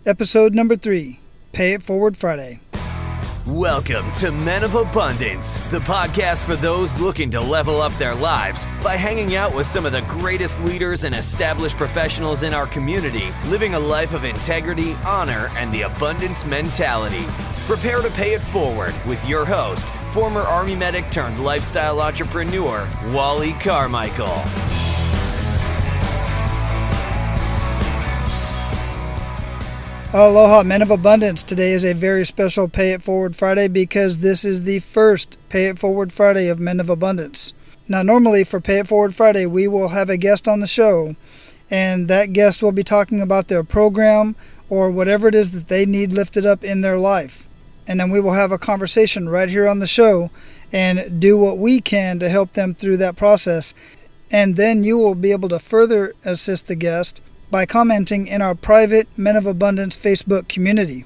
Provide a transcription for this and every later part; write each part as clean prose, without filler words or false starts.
Episode number 3, Pay It Forward Friday. Welcome to Men of Abundance, the podcast for those looking to level up their lives by hanging out with some of the greatest leaders and established professionals in our community, living a life of integrity, honor, and the abundance mentality. Prepare to pay it forward with your host, former Army medic turned lifestyle entrepreneur, Wally Carmichael. Aloha Men of Abundance. Today is a very special Pay It Forward Friday because this is the first Pay It Forward Friday of Men of Abundance. Now normally for Pay It Forward Friday we will have a guest on the show, and that guest will be talking about their program or whatever it is that they need lifted up in their life. And then we will have a conversation right here on the show and do what we can to help them through that process. And then you will be able to further assist the guest by commenting in our private Men of Abundance Facebook community.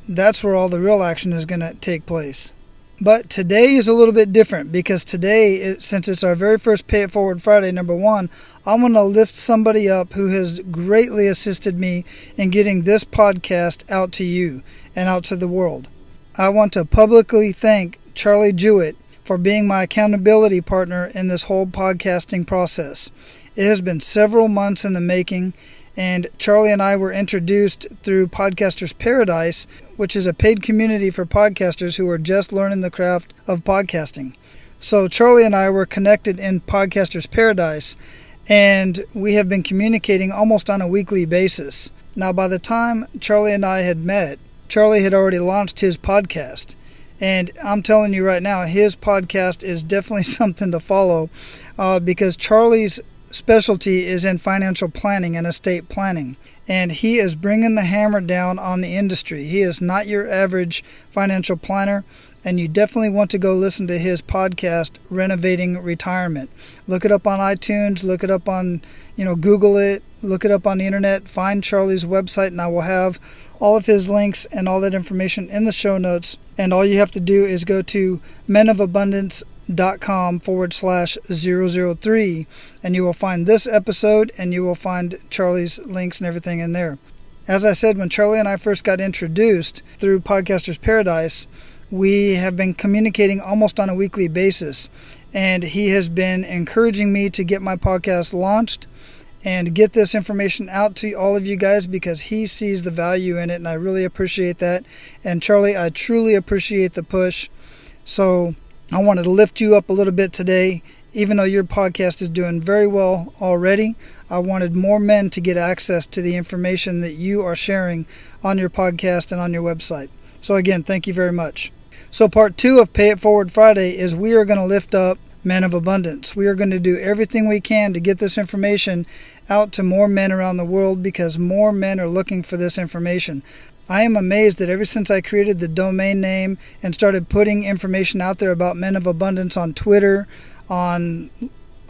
That's where all the real action is going to take place. But today is a little bit different because today, since it's our very first Pay It Forward Friday, number one, I want to lift somebody up who has greatly assisted me in getting this podcast out to you and out to the world. I want to publicly thank Charlie Jewett for being my accountability partner in this whole podcasting process. It has been several months in the making, and Charlie and I were introduced through Podcasters Paradise, which is a paid community for podcasters who are just learning the craft of podcasting. So Charlie and I were connected in Podcasters Paradise, and we have been communicating almost on a weekly basis. Now, by the time Charlie and I had met, Charlie had already launched his podcast. And I'm telling you right now, his podcast is definitely something to follow because Charlie's specialty is in financial planning and estate planning, and he is bringing the hammer down on the industry. He is not your average financial planner, and you definitely want to go listen to his podcast, Renovating Retirement. Look it up on iTunes, look it up on, Google it, look it up on the internet, find Charlie's website, and I will have all of his links and all that information in the show notes. And all you have to do is go to menofabundance.com/003, and you will find this episode, and you will find Charlie's links and everything in there. As I said, when Charlie and I first got introduced through Podcasters Paradise, we have been communicating almost on a weekly basis, and he has been encouraging me to get my podcast launched and get this information out to all of you guys because he sees the value in it, and I really appreciate that. And Charlie, I truly appreciate the push. So I wanted to lift you up a little bit today. Even though your podcast is doing very well already, I wanted more men to get access to the information that you are sharing on your podcast and on your website. So again, thank you very much. So part 2 of Pay It Forward Friday is we are going to lift up Men of Abundance. We are going to do everything we can to get this information out to more men around the world because more men are looking for this information. I am amazed that ever since I created the domain name and started putting information out there about Men of Abundance on Twitter, on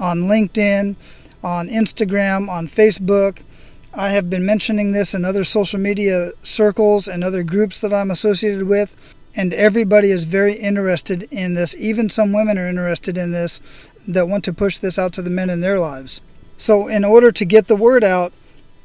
LinkedIn, on Instagram, on Facebook, I have been mentioning this in other social media circles and other groups that I'm associated with, and everybody is very interested in this. Even some women are interested in this that want to push this out to the men in their lives. So in order to get the word out,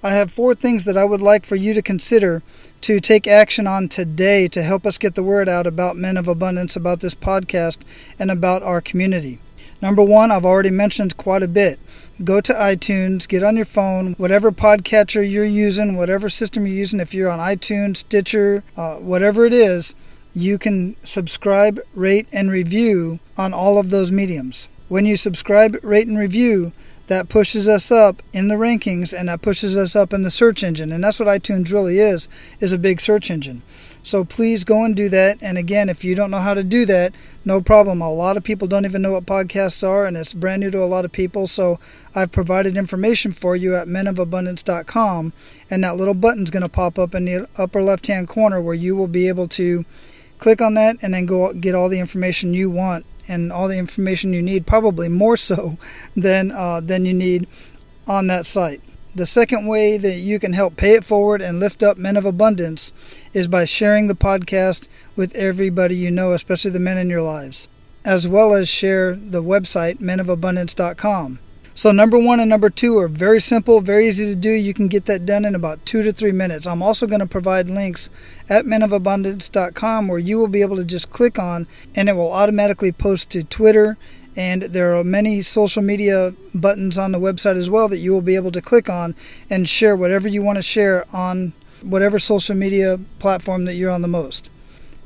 I have 4 things that I would like for you to consider to take action on today to help us get the word out about Men of Abundance, about this podcast, and about our community. Number 1, I've already mentioned quite a bit. Go to iTunes, get on your phone, whatever podcatcher you're using, whatever system you're using, if you're on iTunes, Stitcher, whatever it is, you can subscribe, rate, and review on all of those mediums. When you subscribe, rate, and review, that pushes us up in the rankings, and that pushes us up in the search engine. And that's what iTunes really is a big search engine. So please go and do that. And again, if you don't know how to do that, no problem. A lot of people don't even know what podcasts are, and it's brand new to a lot of people. So I've provided information for you at menofabundance.com, and that little button's going to pop up in the upper left-hand corner where you will be able to click on that and then go get all the information you want and all the information you need, probably more so than you need on that site. The second way that you can help pay it forward and lift up Men of Abundance is by sharing the podcast with everybody you know, especially the men in your lives, as well as share the website menofabundance.com. So number 1 and number 2 are very simple, very easy to do. You can get that done in about 2 to 3 minutes. I'm also going to provide links at menofabundance.com where you will be able to just click on and it will automatically post to Twitter. And there are many social media buttons on the website as well that you will be able to click on and share whatever you want to share on whatever social media platform that you're on the most.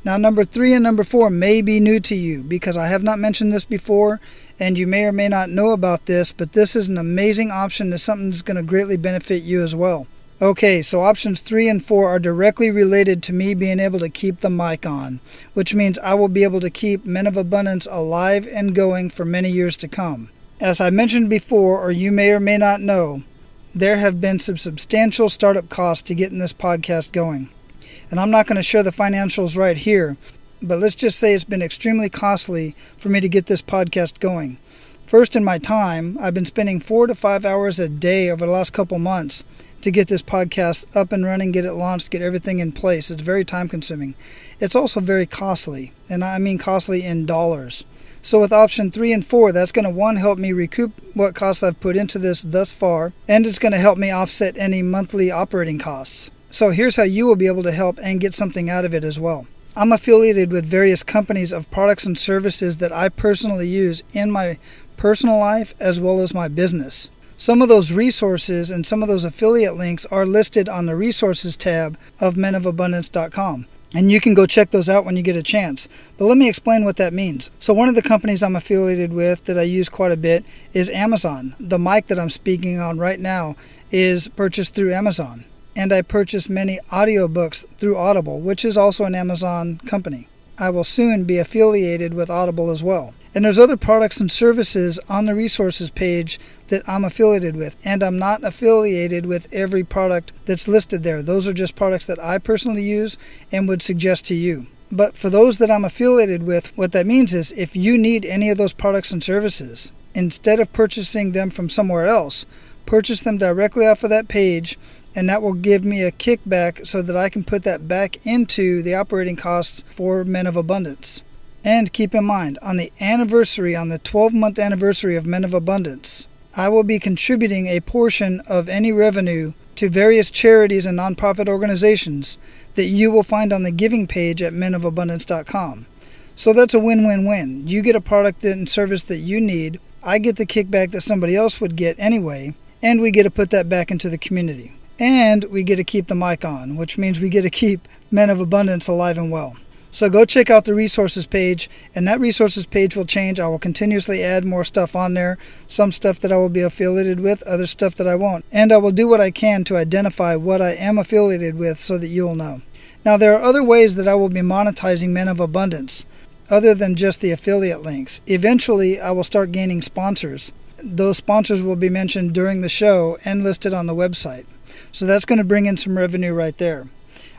Now, number 3 and number 4 may be new to you because I have not mentioned this before, and you may or may not know about this, but this is an amazing option. It's something that's going to greatly benefit you as well. Okay, so options 3 and 4 are directly related to me being able to keep the mic on, which means I will be able to keep Men of Abundance alive and going for many years to come. As I mentioned before, or you may or may not know, there have been some substantial startup costs to getting this podcast going. And I'm not going to share the financials right here, but let's just say it's been extremely costly for me to get this podcast going. First, in my time, I've been spending 4 to 5 hours a day over the last couple months to get this podcast up and running, get it launched, get everything in place. It's very time consuming. It's also very costly, and I mean costly in dollars. So with option 3 and 4, that's going to, 1, help me recoup what costs I've put into this thus far, and it's going to help me offset any monthly operating costs. So here's how you will be able to help and get something out of it as well. I'm affiliated with various companies of products and services that I personally use in my personal life as well as my business. Some of those resources and some of those affiliate links are listed on the resources tab of menofabundance.com. And you can go check those out when you get a chance. But let me explain what that means. So one of the companies I'm affiliated with that I use quite a bit is Amazon. The mic that I'm speaking on right now is purchased through Amazon. And I purchase many audiobooks through Audible, which is also an Amazon company. I will soon be affiliated with Audible as well. And there's other products and services on the resources page that I'm affiliated with. And I'm not affiliated with every product that's listed there. Those are just products that I personally use and would suggest to you. But for those that I'm affiliated with, what that means is if you need any of those products and services, instead of purchasing them from somewhere else, purchase them directly off of that page, and that will give me a kickback so that I can put that back into the operating costs for Men of Abundance. And keep in mind, on the 12-month anniversary of Men of Abundance, I will be contributing a portion of any revenue to various charities and nonprofit organizations that you will find on the giving page at menofabundance.com. So that's a win-win-win. You get a product and service that you need, I get the kickback that somebody else would get anyway, and we get to put that back into the community. And we get to keep the mic on, which means we get to keep Men of Abundance alive and well. So go check out the resources page, and that resources page will change. I will continuously add more stuff on there, some stuff that I will be affiliated with, other stuff that I won't. And I will do what I can to identify what I am affiliated with so that you'll know. Now, there are other ways that I will be monetizing Men of Abundance, other than just the affiliate links. Eventually, I will start gaining sponsors. Those sponsors will be mentioned during the show and listed on the website. So that's going to bring in some revenue right there.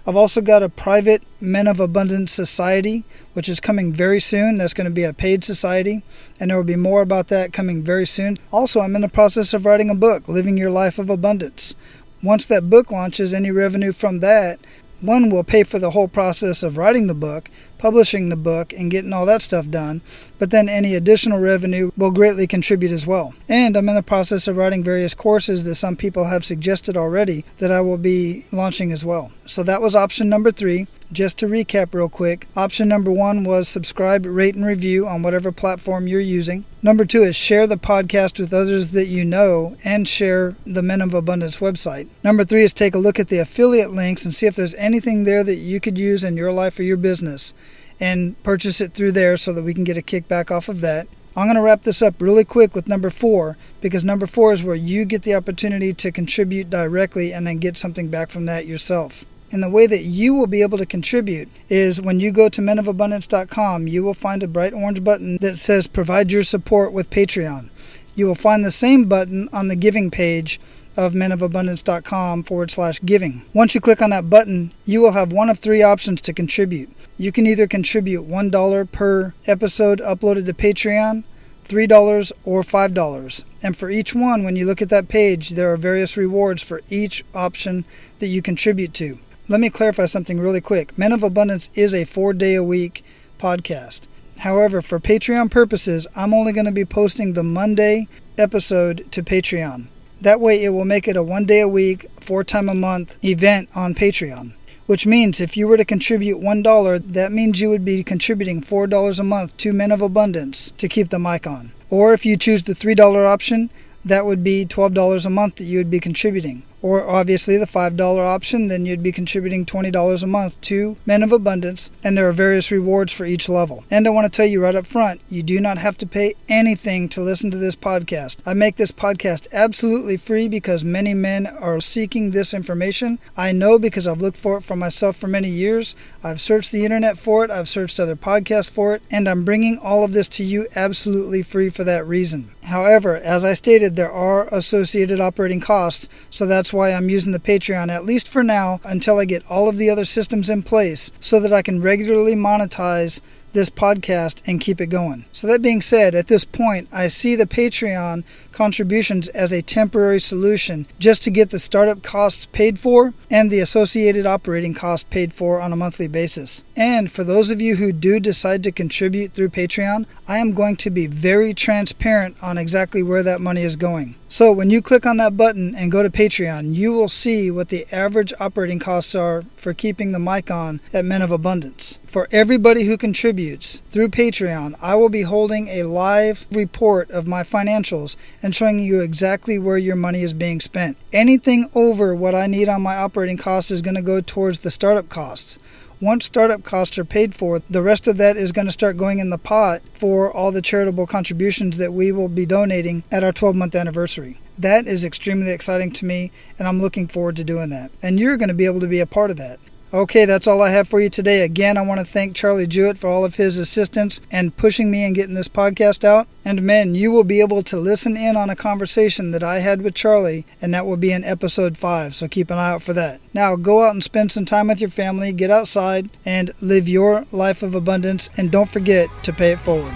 I've also got a private Men of Abundance society, which is coming very soon. That's going to be a paid society, and there will be more about that coming very soon. Also, I'm in the process of writing a book, Living Your Life of Abundance. Once that book launches, any revenue from that, one will pay for the whole process of writing the book, publishing the book, and getting all that stuff done, but then any additional revenue will greatly contribute as well. And I'm in the process of writing various courses that some people have suggested already that I will be launching as well. So that was option number 3. Just to recap real quick, option number 1 was subscribe, rate, and review on whatever platform you're using. Number 2 is share the podcast with others that you know and share the Men of Abundance website. Number 3 is take a look at the affiliate links and see if there's anything there that you could use in your life or your business and purchase it through there so that we can get a kickback off of that. I'm going to wrap this up really quick with number 4, because number 4 is where you get the opportunity to contribute directly and then get something back from that yourself. And the way that you will be able to contribute is when you go to menofabundance.com, you will find a bright orange button that says provide your support with Patreon. You will find the same button on the giving page of menofabundance.com/giving. Once you click on that button, you will have one of 3 options to contribute. You can either contribute $1 per episode uploaded to Patreon, $3, or $5. And for each one, when you look at that page, there are various rewards for each option that you contribute to. Let me clarify something really quick. Men of Abundance is a 4-day-a-week podcast. However, for Patreon purposes, I'm only going to be posting the Monday episode to Patreon. That way it will make it a 1 day a week, 4 times a month event on Patreon. Which means if you were to contribute $1, that means you would be contributing $4 a month to Men of Abundance to keep the mic on. Or if you choose the $3 option, that would be $12 a month that you would be contributing. Or obviously the $5 option, then you'd be contributing $20 a month to Men of Abundance, and there are various rewards for each level. And I want to tell you right up front, you do not have to pay anything to listen to this podcast. I make this podcast absolutely free because many men are seeking this information. I know because I've looked for it for myself for many years. I've searched the internet for it, I've searched other podcasts for it, and I'm bringing all of this to you absolutely free for that reason. However, as I stated, there are associated operating costs, so that's why I'm using the Patreon, at least for now, until I get all of the other systems in place so that I can regularly monetize this podcast and keep it going. So that being said, at this point, I see the Patreon contributions as a temporary solution just to get the startup costs paid for and the associated operating costs paid for on a monthly basis. And for those of you who do decide to contribute through Patreon, I am going to be very transparent on exactly where that money is going. So when you click on that button and go to Patreon, you will see what the average operating costs are for keeping the mic on at Men of Abundance. For everybody who contributes through Patreon, I will be holding a live report of my financials and showing you exactly where your money is being spent. Anything over what I need on my operating costs is going to go towards the startup costs. Once startup costs are paid for, the rest of that is going to start going in the pot for all the charitable contributions that we will be donating at our 12-month anniversary. That is extremely exciting to me, and I'm looking forward to doing that. And you're going to be able to be a part of that. Okay, that's all I have for you today. Again, I want to thank Charlie Jewett for all of his assistance and pushing me and getting this podcast out. And men, you will be able to listen in on a conversation that I had with Charlie, and that will be in episode 5, so keep an eye out for that. Now, go out and spend some time with your family, get outside, and live your life of abundance, and don't forget to pay it forward.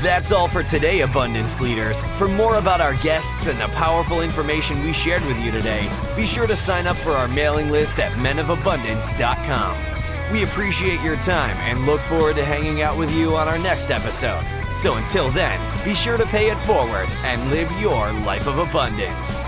That's all for today, Abundance Leaders. For more about our guests and the powerful information we shared with you today, be sure to sign up for our mailing list at menofabundance.com. We appreciate your time and look forward to hanging out with you on our next episode. So until then, be sure to pay it forward and live your life of abundance.